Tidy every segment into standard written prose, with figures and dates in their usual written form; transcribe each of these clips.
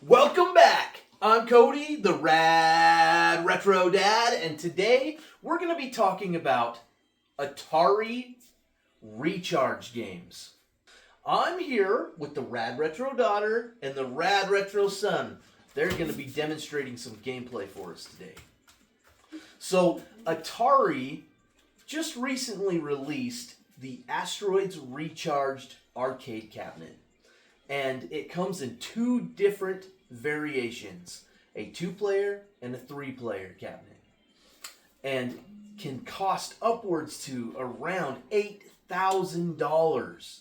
Welcome back! I'm Cody, the Rad Retro Dad, and today we're going to be talking about Atari Recharged games. I'm here with the Rad Retro Daughter and the Rad Retro Son. They're going to be demonstrating some gameplay for us today. So, Atari just recently released the Asteroids Recharged arcade cabinet. And it comes in two different variations, a 2-player and a 3-player cabinet. And can cost upwards to around $8,000.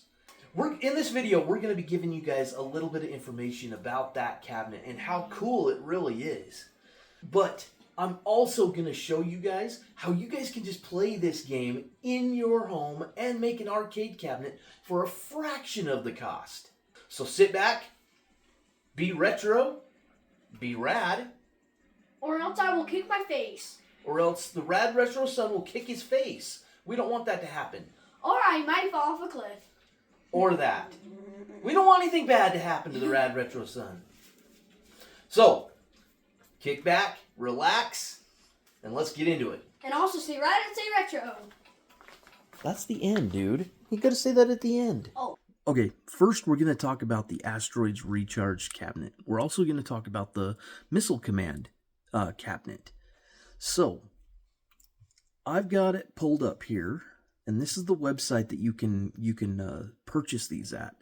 In this video, we're going to be giving you guys a little bit of information about that cabinet and how cool it really is. But I'm also going to show you guys how you guys can just play this game in your home and make an arcade cabinet for a fraction of the cost. So sit back, be retro, be rad. Or else I will kick my face. Or else the Rad Retro Son will kick his face. We don't want that to happen. Or I might fall off a cliff. Or that. We don't want anything bad to happen to the Rad Retro Son. So, kick back, relax, and let's get into it. And also say rad and say retro. That's the end, dude. You gotta say that at the end. Oh. Okay, first we're going to talk about the Asteroids Recharged cabinet. We're also going to talk about the Missile Command cabinet. So, I've got it pulled up here, and this is the website that you can purchase these at.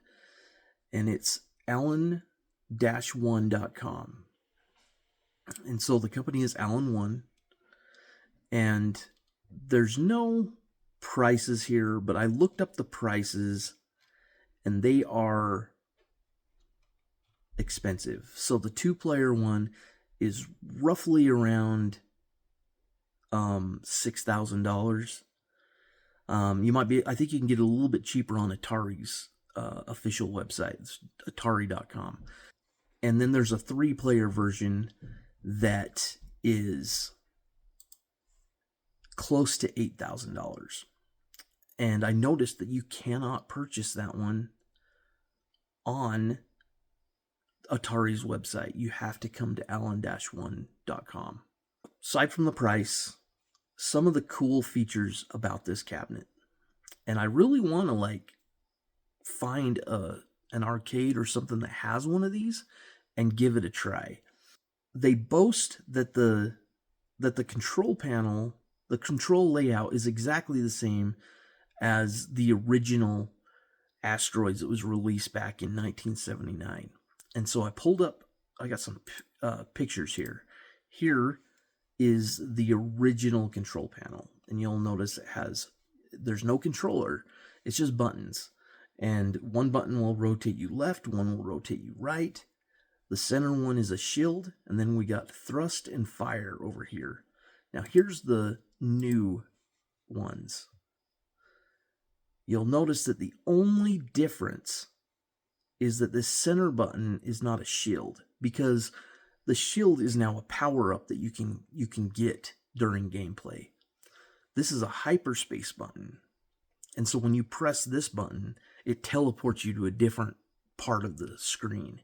And it's allen-1.com. And so the company is Allen 1, and there's no prices here, but I looked up the prices, and they are expensive. So the 2-player one is roughly around $6,000. I think you can get it a little bit cheaper on Atari's official website. It's atari.com. And then there's a 3-player version that is close to $8,000. And I noticed that you cannot purchase that one on Atari's website. You have to come to allen-1.com. Aside from the price, some of the cool features about this cabinet, and I really want to find an arcade or something that has one of these and give it a try. They boast that the control panel, the control layout is exactly the same as the original Asteroids that was released back in 1979. And so I got some pictures here. Here is the original control panel. And you'll notice there's no controller. It's just buttons. And one button will rotate you left, one will rotate you right. The center one is a shield, and then we got thrust and fire over here. Now here's the new ones. You'll notice that the only difference is that this center button is not a shield, because the shield is now a power-up that you can get during gameplay. This is a hyperspace button, and so when you press this button, it teleports you to a different part of the screen.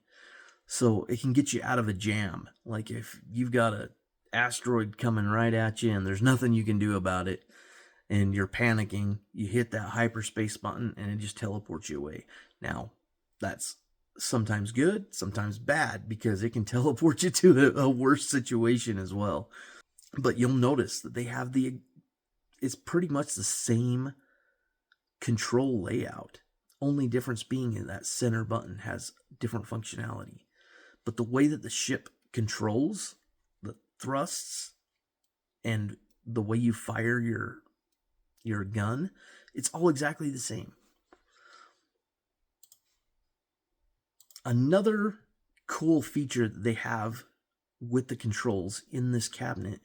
So it can get you out of a jam. Like if you've got an asteroid coming right at you and there's nothing you can do about it, and you're panicking, you hit that hyperspace button and it just teleports you away. Now, that's sometimes good, sometimes bad, because it can teleport you to a worse situation as well. But you'll notice that they have it's pretty much the same control layout. Only difference being that center button has different functionality. But the way that the ship controls the thrusts and the way you fire your gun, it's all exactly the same. Another cool feature that they have with the controls in this cabinet,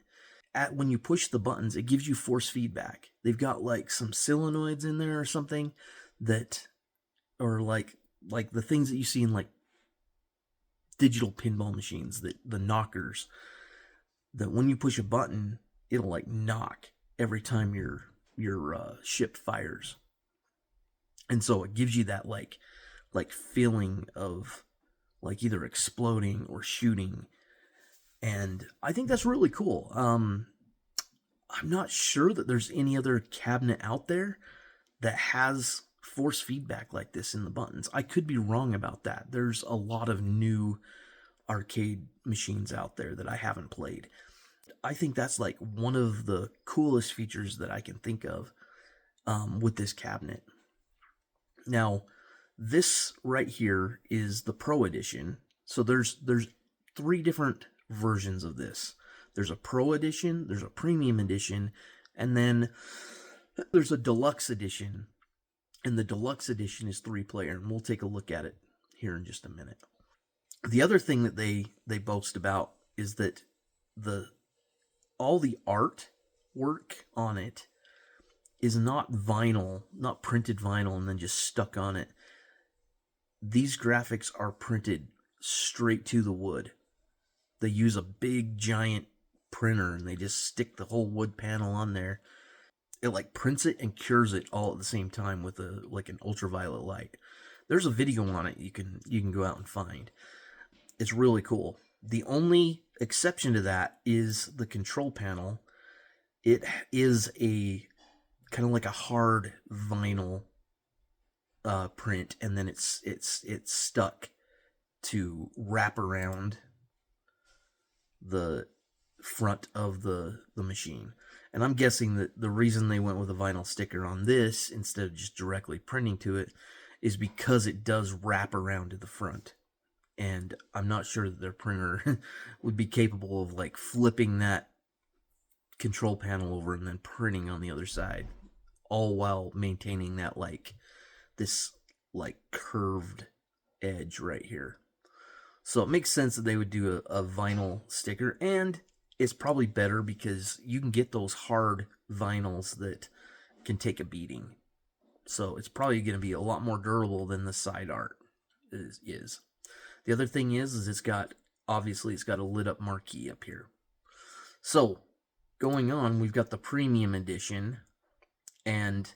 when you push the buttons, it gives you force feedback. They've got some solenoids in there or something that, or like the things that you see in digital pinball machines, the knockers, that when you push a button, it'll knock every time your ship fires. And so it gives you that feeling of like either exploding or shooting. And I think that's really cool. I'm not sure that there's any other cabinet out there that has force feedback like this in the buttons. I could be wrong about that. There's a lot of new arcade machines out there that I haven't played. I think that's like one of the coolest features that I can think of with this cabinet. Now, this right here is the Pro Edition. So there's 3 different versions of this. There's a Pro Edition, there's a Premium Edition, and then there's a Deluxe Edition. And the Deluxe Edition is 3-player, and we'll take a look at it here in just a minute. The other thing that they boast about is that all the art work on it is not vinyl, not printed vinyl and then just stuck on it. These graphics are printed straight to the wood. They use a big giant printer and they just stick the whole wood panel on there. It like prints it and cures it all at the same time with an ultraviolet light. There's a video on it you can go out and find. It's really cool. The only exception to that is the control panel. It is a kind of like a hard vinyl print, and then it's stuck to wrap around the front of the machine. And I'm guessing that the reason they went with a vinyl sticker on this instead of just directly printing to it is because it does wrap around to the front. And I'm not sure that their printer would be capable of like flipping that control panel over and then printing on the other side, all while maintaining that this curved edge right here. So it makes sense that they would do a vinyl sticker, and it's probably better because you can get those hard vinyls that can take a beating. So it's probably going to be a lot more durable than the side art is. The other thing is it's got a lit up marquee up here. So going on, we've got the Premium Edition, and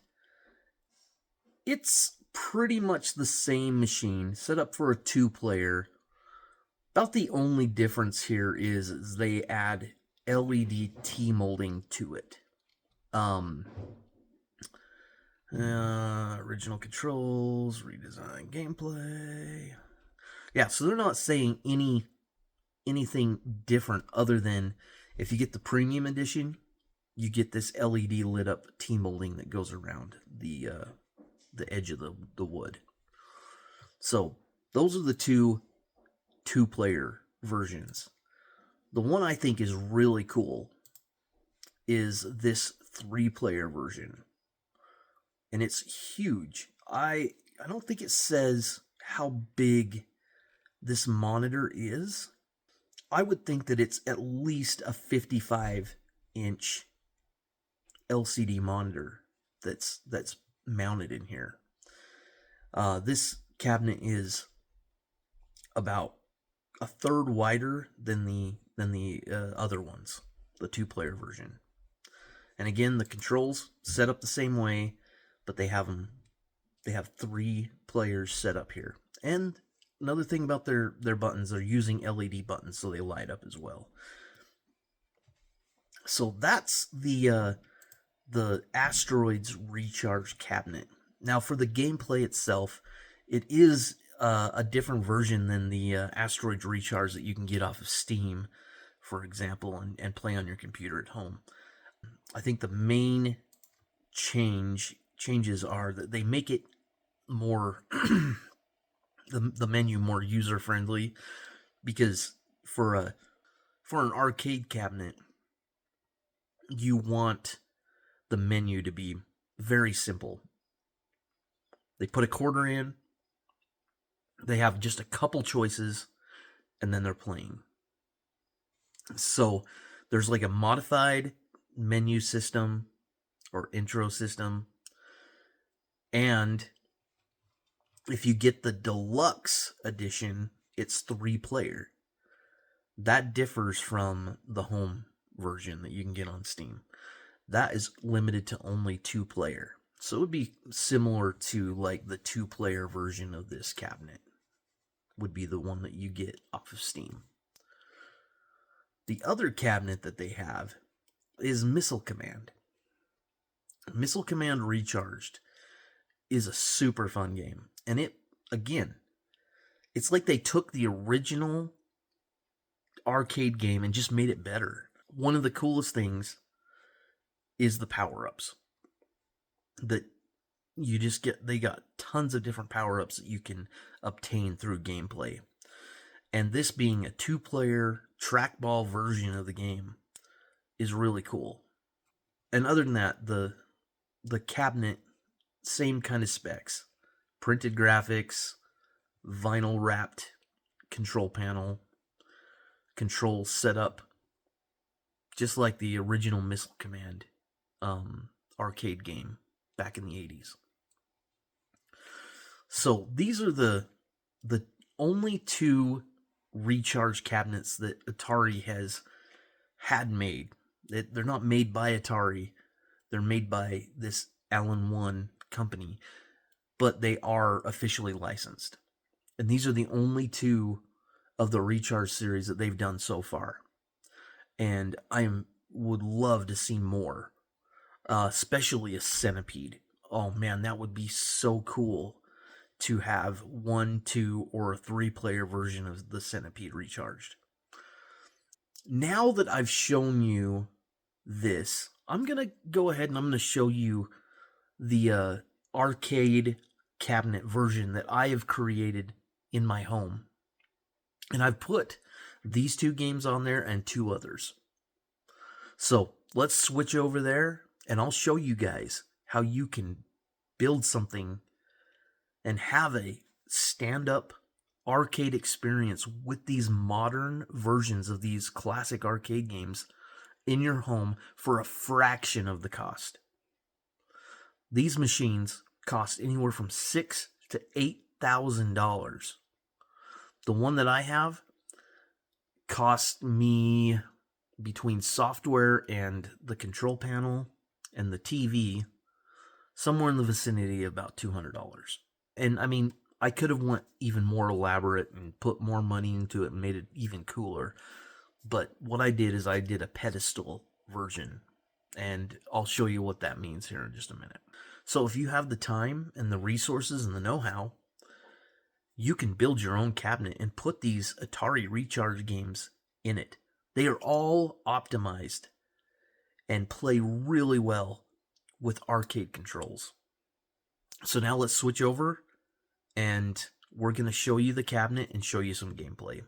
it's pretty much the same machine, set up for a 2-player. About the only difference here is they add LED T-molding to it. Original controls, redesign gameplay. Yeah, so they're not saying anything different other than if you get the Premium Edition, you get this LED lit up T-molding that goes around the edge of the wood. So those are the 2-player versions. The one I think is really cool is this 3-player version. And it's huge. I don't think it says how big this monitor is. I would think that it's at least a 55-inch LCD monitor that's mounted in here. This cabinet is about a third wider than the other ones, the 2-player version. And again, the controls set up the same way, but they have 3 players set up here. And another thing about their buttons, they're using LED buttons, so they light up as well. So that's the Asteroids Recharged cabinet. Now, for the gameplay itself, it is a different version than the Asteroids Recharged that you can get off of Steam, for example, and play on your computer at home. I think the main changes are that they make it more the menu more user friendly, because for an arcade cabinet you want the menu to be very simple. They put a quarter in, they have just a couple choices, and then they're playing. So there's like a modified menu system or intro system, and if you get the Deluxe Edition, it's 3-player. That differs from the home version that you can get on Steam. That is limited to only 2-player. So it would be similar to like the 2-player version of this cabinet. would be the one that you get off of Steam. The other cabinet that they have is Missile Command. Missile Command Recharged is a super fun game. And it, again, it's like they took the original arcade game and just made it better. One of the coolest things is the power-ups. That you just get, they got tons of different power-ups that you can obtain through gameplay. And this being a 2-player trackball version of the game is really cool. And other than that, the cabinet, same kind of specs. Printed graphics, vinyl wrapped control panel, control setup, just like the original Missile Command arcade game back in the 80s. So these are the only 2 Recharge cabinets that Atari had made. They're not made by Atari. They're made by this Allen One company, but they are officially licensed. And these are the only 2 of the Recharge series that they've done so far. And would love to see more, especially a Centipede. Oh man, that would be so cool to have 1, 2, or a 3-player version of the Centipede Recharged. Now that I've shown you this, I'm going to go ahead and I'm going to show you the arcade cabinet version that I have created in my home. And I've put these 2 games on there and 2 others. So let's switch over there and I'll show you guys how you can build something and have a stand-up arcade experience with these modern versions of these classic arcade games in your home for a fraction of the cost. These machines cost anywhere from $6,000 to $8,000. The one that I have cost me, between software and the control panel and the TV, somewhere in the vicinity of about $200. And I mean, I could have went even more elaborate and put more money into it and made it even cooler. But what I did is I did a pedestal version. And I'll show you what that means here in just a minute. So if you have the time and the resources and the know-how, you can build your own cabinet and put these Atari Recharge games in it. They are all optimized and play really well with arcade controls. So now let's switch over and we're going to show you the cabinet and show you some gameplay.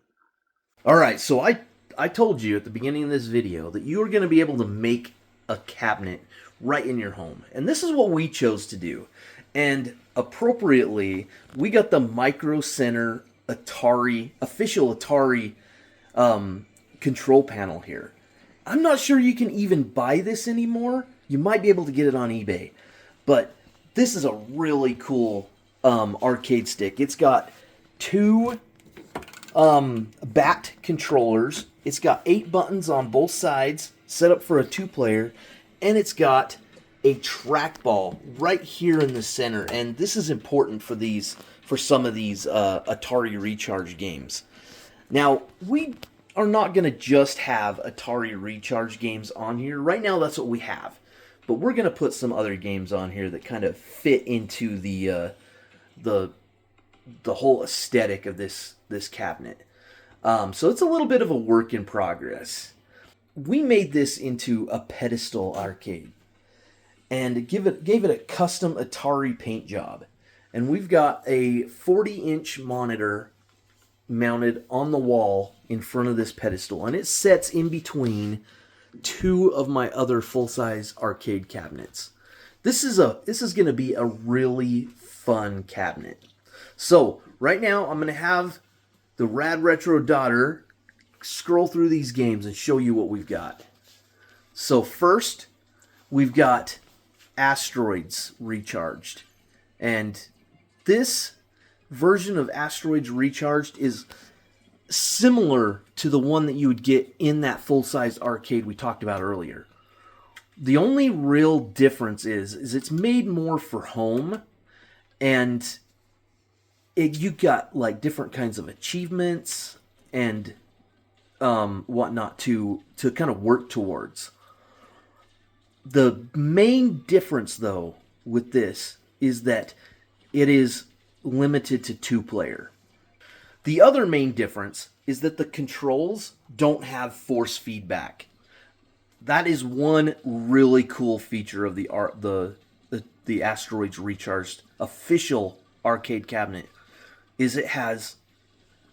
Alright, so I told you at the beginning of this video that you are going to be able to make a cabinet right in your home. And this is what we chose to do. And appropriately, we got the Micro Center Atari, official Atari control panel here. I'm not sure you can even buy this anymore. You might be able to get it on eBay. But this is a really cool arcade stick. It's got 2 BAT controllers. It's got 8 buttons on both sides, set up for a 2-player, and it's got a trackball right here in the center. And this is important for some of these Atari Recharge games. Now, we are not going to just have Atari Recharge games on here. Right now, that's what we have. But we're going to put some other games on here that kind of fit into the whole aesthetic of this cabinet. So it's a little bit of a work in progress. We made this into a pedestal arcade and gave it a custom Atari paint job. And we've got a 40-inch monitor mounted on the wall in front of this pedestal, and it sets in between 2 of my other full-size arcade cabinets. This is going to be a really fun cabinet. So right now I'm going to have the Rad Retro daughter scroll through these games and show you what we've got. So first we've got Asteroids Recharged, and this version of Asteroids Recharged is similar to the one that you would get in that full-size arcade we talked about earlier. The only real difference is it's made more for home, and you got like different kinds of achievements and whatnot to kind of work towards. The main difference, though, with this is that it is limited to 2-player. The other main difference is that the controls don't have force feedback. That is one really cool feature of the Asteroids Recharged official arcade cabinet, is it has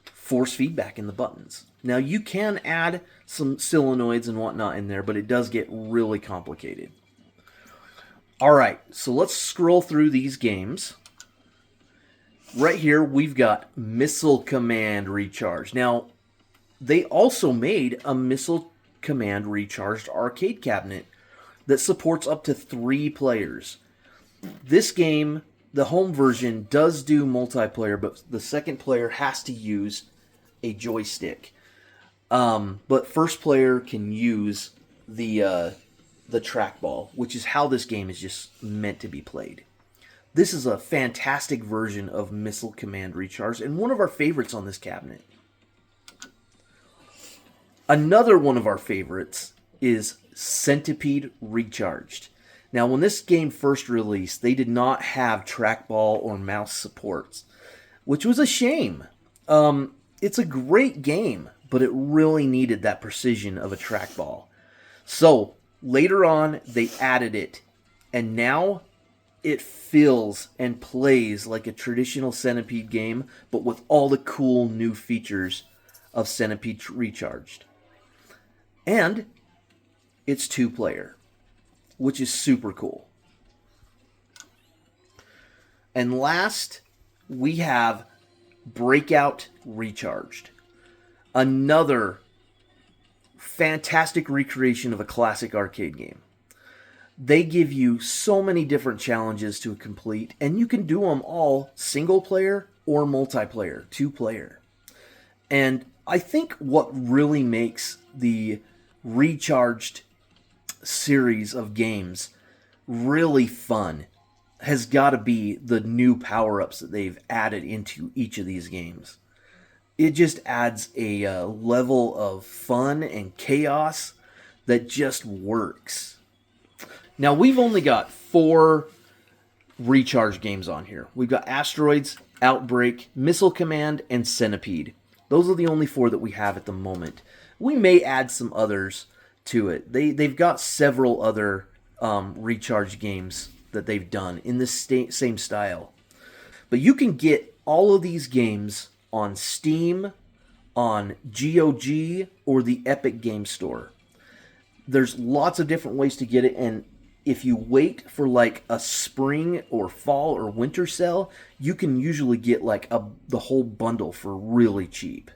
force feedback in the buttons. Now you can add some solenoids and whatnot in there, but it does get really complicated. Alright, so let's scroll through these games. Right here we've got Missile Command Recharged. Now, they also made a Missile Command Recharged arcade cabinet that supports up to 3 players. This game, the home version, does do multiplayer, but the second player has to use a joystick. But first player can use the trackball, which is how this game is just meant to be played. This is a fantastic version of Missile Command Recharged and one of our favorites on this cabinet. Another one of our favorites is Centipede Recharged. Now, when this game first released, they did not have trackball or mouse supports, which was a shame. It's a great game, but it really needed that precision of a trackball. So, later on, they added it, and now it feels and plays like a traditional Centipede game, but with all the cool new features of Centipede Recharged. And it's 2-player, which is super cool. And last, we have Breakout Recharged. Another fantastic recreation of a classic arcade game. They give you so many different challenges to complete, and you can do them all single player or multiplayer, 2-player. And I think what really makes the Recharged series of games really fun has got to be the new power-ups that they've added into each of these games. It just adds a level of fun and chaos that just works. Now, we've only got 4 Recharge games on here. We've got Asteroids, Outbreak, Missile Command, and Centipede. Those are the only 4 that we have at the moment. We may add some others to it. They've got several other Recharge games that they've done in this same style. But you can get all of these games on Steam, on GOG, or the Epic Game Store. There's lots of different ways to get it, and if you wait for like a spring or fall or winter sale, you can usually get like the whole bundle for really cheap.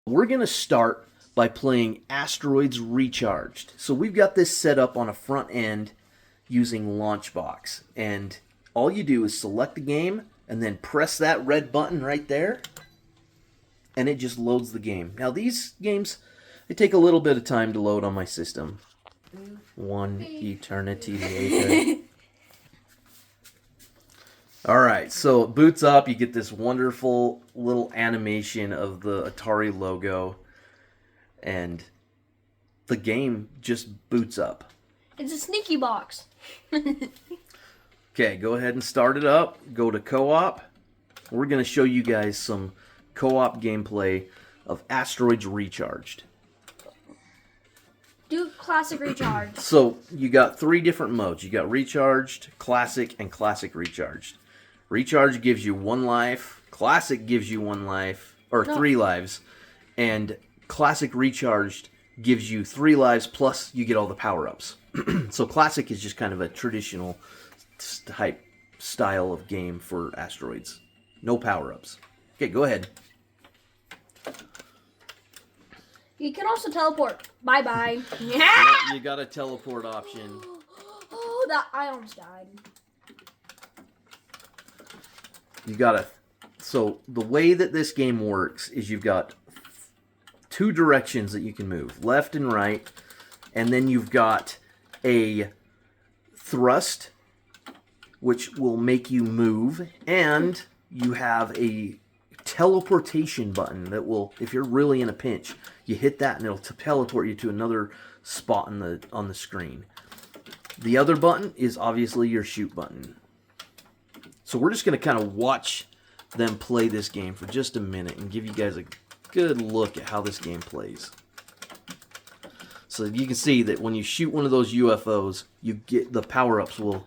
We're going to start by playing Asteroids Recharged. So we've got this set up on a front end using Launchbox. And all you do is select the game and then press that red button right there. And it just loads the game. Now these games, they take a little bit of time to load on my system. One eternity later. Alright, so it boots up. You get this wonderful little animation of the Atari logo. And the game just boots up. It's a sneaky box. Okay, go ahead and start it up. Go to co-op. We're going to show you guys some co-op gameplay of Asteroids Recharged. Do Classic Recharged. So, you got 3 different modes. You got Recharged, Classic, and Classic Recharged. Recharge gives you 1 life. Classic gives you 1 life. Or 3 lives. And Classic Recharged gives you 3 lives, plus you get all the power-ups. So Classic is just kind of a traditional type style of game for Asteroids. No power-ups. Okay, go ahead. You can also teleport. Bye-bye. Yeah, you got a teleport option. Oh, that I almost died. You got so the way that this game works is you've got 2 directions that you can move, left and right, and then you've got a thrust, which will make you move, and you have a teleportation button that will, if you're really in a pinch, you hit that and it'll teleport you to another spot on the screen. The other button is obviously your shoot button. So we're just going to kind of watch them play this game for just a minute and give you guys a good look at how this game plays. So you can see that when you shoot one of those UFOs, you get the power-ups will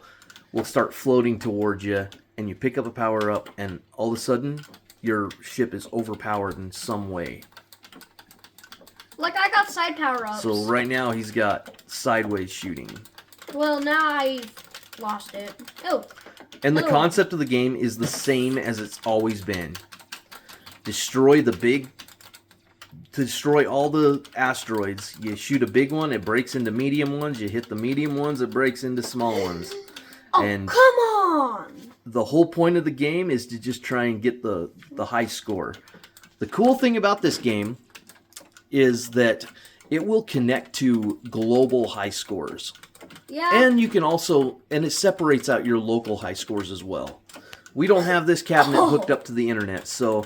start floating towards you, and you pick up a power-up, and all of a sudden, your ship is overpowered in some way. Like I got side power-ups. So right now, he's got sideways shooting. Well, now I lost it. Oh. And the concept of the game is the same as it's always been. To destroy all the asteroids, you shoot a big one, it breaks into medium ones. You hit the medium ones, it breaks into small ones. Oh, and come on! The whole point of the game is to just try and get the high score. The cool thing about this game is that it will connect to global high scores. Yeah. And you can also, and it separates out your local high scores as well. We don't have this cabinet hooked up to the internet, so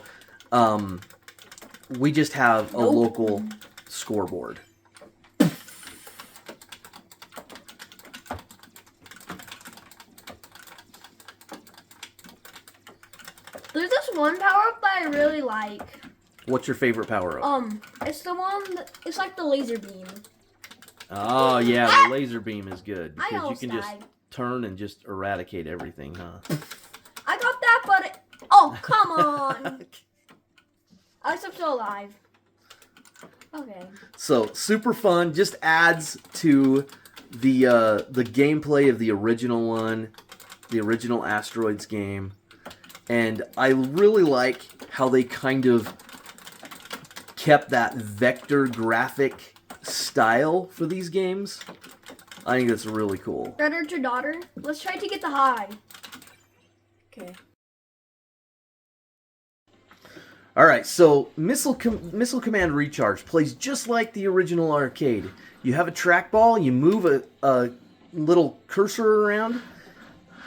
we just have a local scoreboard. There's this one power-up that I really like. What's your favorite power-up? It's the one that, it's like the laser beam. Oh, yeah, the laser beam is good. Because you can just died. turn and just eradicate everything, huh? I got that, but oh, come on! At least I'm still alive. Okay. So, super fun. Just adds to the gameplay of the original one, the original Asteroids game. And I really like how they kind of kept that vector graphic style for these games. I think that's really cool. Brother to daughter, let's try to get the high. Okay. All right, so Missile Command Recharged plays just like the original arcade. You have a trackball, you move a little cursor around,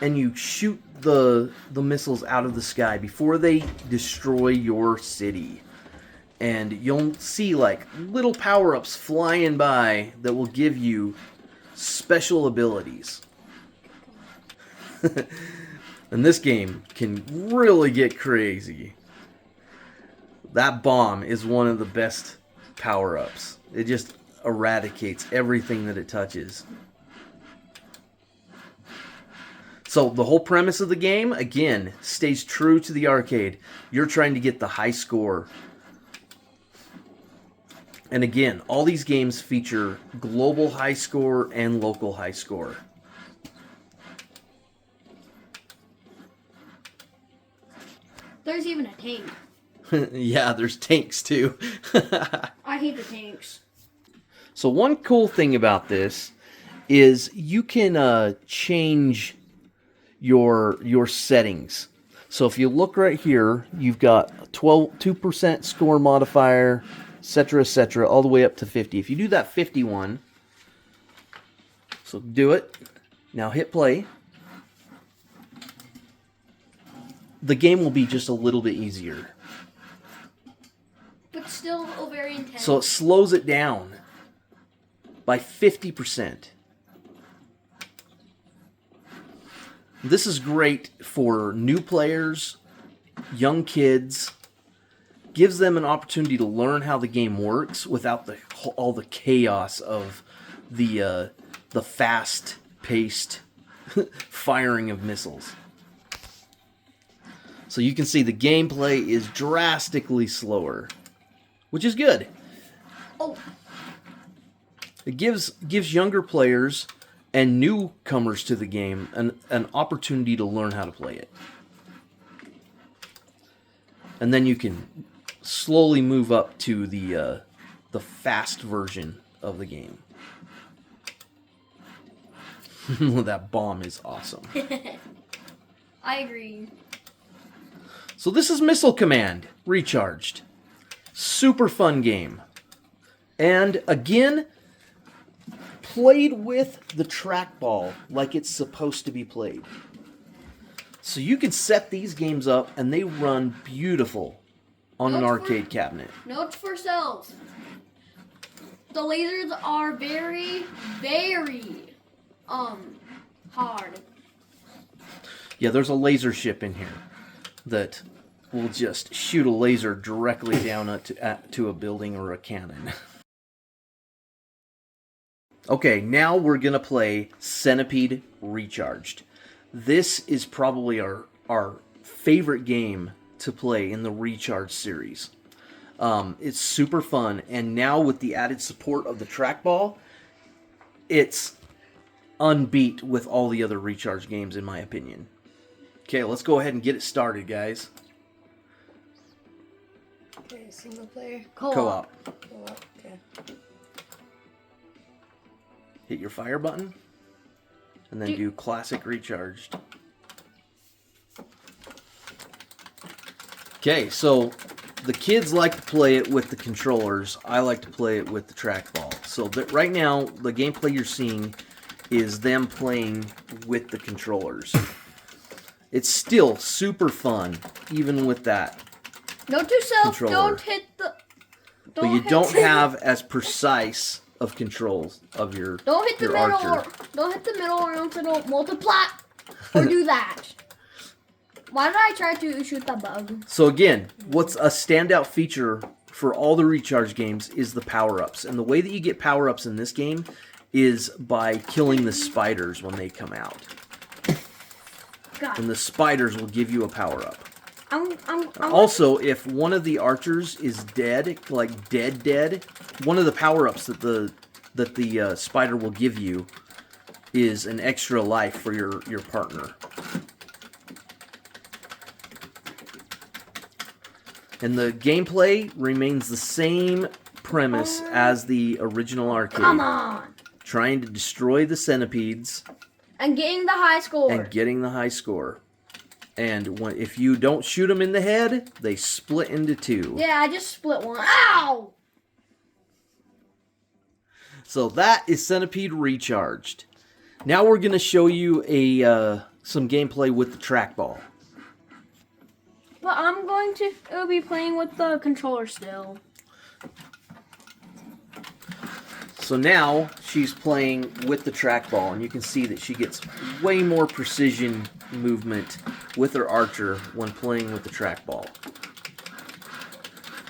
and you shoot the missiles out of the sky before they destroy your city. And you'll see like little power-ups flying by that will give you special abilities. And this game can really get crazy. That bomb is one of the best power-ups. It just eradicates everything that it touches. So the whole premise of the game, again, stays true to the arcade. You're trying to get the high score. And again, all these games feature global high score and local high score. There's even a tank. Yeah, there's tanks too. I hate the tanks. So one cool thing about this is you can change your settings. So if you look right here, you've got a 2% score modifier, etc., all the way up to 50. If you do that 51, so do it. Now hit play. The game will be just a little bit easier. But still very intense. So it slows it down by 50%. This is great for new players, young kids. Gives them an opportunity to learn how the game works without all the chaos of the fast-paced firing of missiles. So you can see the gameplay is drastically slower, which is good. Oh. It gives younger players and newcomers to the game an opportunity to learn how to play it. And then you can slowly move up to the fast version of the game. That bomb is awesome. I agree. So this is Missile Command Recharged. Super fun game. And again, played with the trackball like it's supposed to be played. So you can set these games up and they run beautiful on an arcade cabinet. Notes for selves. The lasers are very, very hard. Yeah, there's a laser ship in here that will just shoot a laser directly down to a building or a cannon. Okay, now we're going to play Centipede Recharged. This is probably our favorite game to play in the Recharge series. It's super fun, and now with the added support of the trackball, it's unbeat with all the other Recharge games, in my opinion. Okay, let's go ahead and get it started, guys. Okay, single player. Co-op. Co-op, okay. Hit your fire button, and then do classic Recharged. Okay, so the kids like to play it with the controllers. I like to play it with the trackball. So right now, the gameplay you're seeing is them playing with the controllers. It's still super fun, even with that. Note to self, controller. don't hit the... But you don't have as precise of controls of your Don't hit the your middle archer. don't hit the middle or else it'll multiply or do that. Why did I try to shoot the bug? So again, what's a standout feature for all the Recharge games is the power-ups. And the way that you get power-ups in this game is by killing the spiders when they come out. God. And the spiders will give you a power-up. I'm Also, if one of the archers is dead, like dead, one of the power-ups that the spider will give you is an extra life for your partner. And the gameplay remains the same premise as the original arcade. Come on. Trying to destroy the centipedes. And getting the high score. And getting the high score. And if you don't shoot them in the head, they split into two. Yeah, I just split one. Ow! So that is Centipede Recharged. Now we're going to show you some gameplay with the trackball. But I'm going to be playing with the controller still. So now she's playing with the trackball, and you can see that she gets way more precision movement with her archer when playing with the trackball.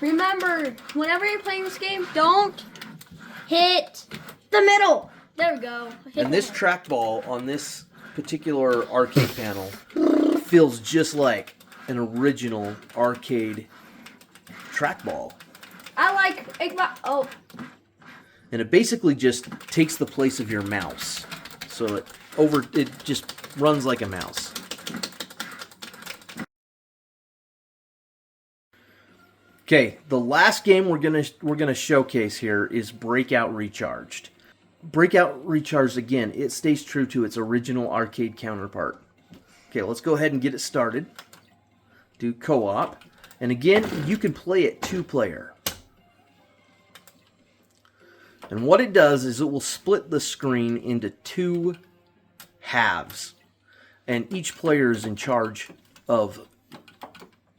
Remember, whenever you're playing this game, don't hit the middle. There we go. And this trackball on this particular arcade panel feels just like an original arcade trackball. I like and it basically just takes the place of your mouse. So it just runs like a mouse. Okay, the last game we're gonna showcase here is Breakout Recharged. Breakout Recharged, again, it stays true to its original arcade counterpart. Okay, let's go ahead and get it started. Do co-op. And again, you can play it two-player. And what it does is it will split the screen into two halves. And each player is in charge of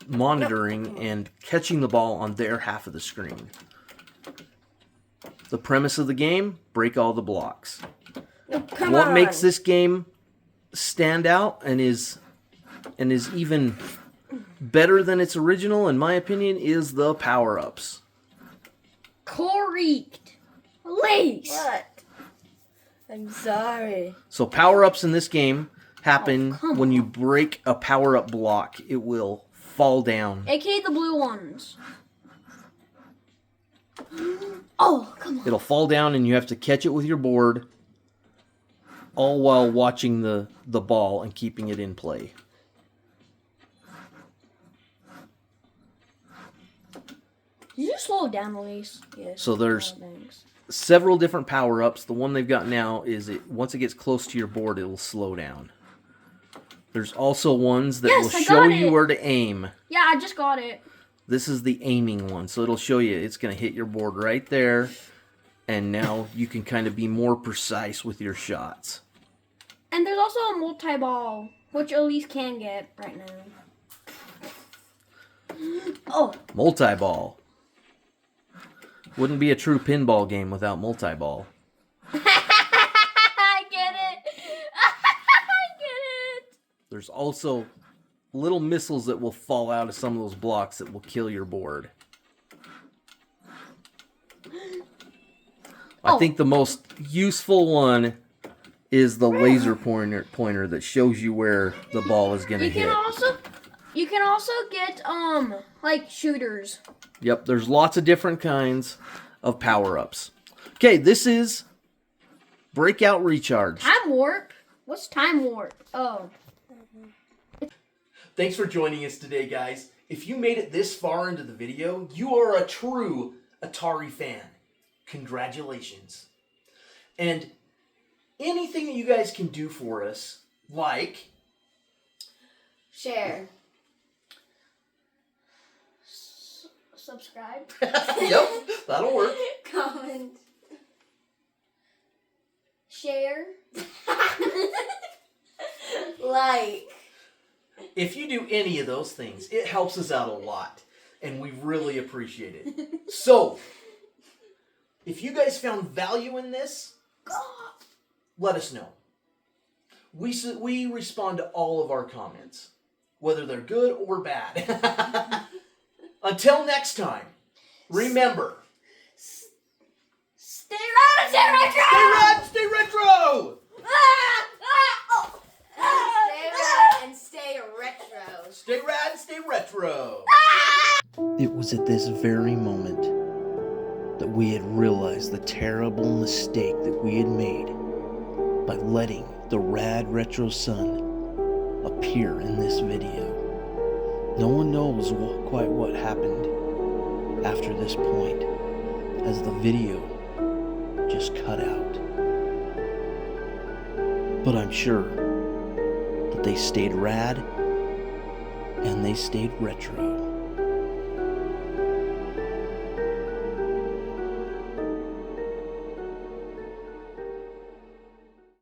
monitoring and catching the ball on their half of the screen. The premise of the game, break all the blocks. What makes this game stand out and is even better than its original, in my opinion, is the power-ups. Correct. Lace. What? I'm sorry. So power-ups in this game happen when you break a power-up block. It will fall down. AKA the blue ones. Oh, come on. It'll fall down and you have to catch it with your board, all while watching the ball and keeping it in play. Did you slow it down, Elise? Yes. So there's Thanks. several different power-ups. The one they've got now is once it gets close to your board, it will slow down. There's also ones that will show you where to aim. Yeah, I just got it. This is the aiming one, so it'll show you it's going to hit your board right there, and now you can kind of be more precise with your shots. And there's also a multi-ball, which Elise can get right now. Oh. Multi-ball. Wouldn't be a true pinball game without multi-ball. I get it. I get it. There's also little missiles that will fall out of some of those blocks that will kill your board. I think the most useful one is the laser pointer that shows you where the ball is going to hit. You can also get like shooters. Yep, there's lots of different kinds of power-ups. Okay, this is Breakout Recharged. Time warp? What's time warp? Oh. Thanks for joining us today, guys. If you made it this far into the video, you are a true Atari fan. Congratulations. And anything that you guys can do for us, like Share. Subscribe. Yep, that'll work. Comment. Share. Like. If you do any of those things, it helps us out a lot, and we really appreciate it. So, if you guys found value in this, let us know. We respond to all of our comments, whether they're good or bad. Until next time, remember, Stay rad and stay retro! stay rad, stay retro! Stay rad and stay retro. Stay rad, stay retro! It was at this very moment that we had realized the terrible mistake that we had made by letting the Rad Retro Sun appear in this video. No one knows quite what happened after this point, as the video just cut out. But I'm sure that they stayed rad and they stayed retro.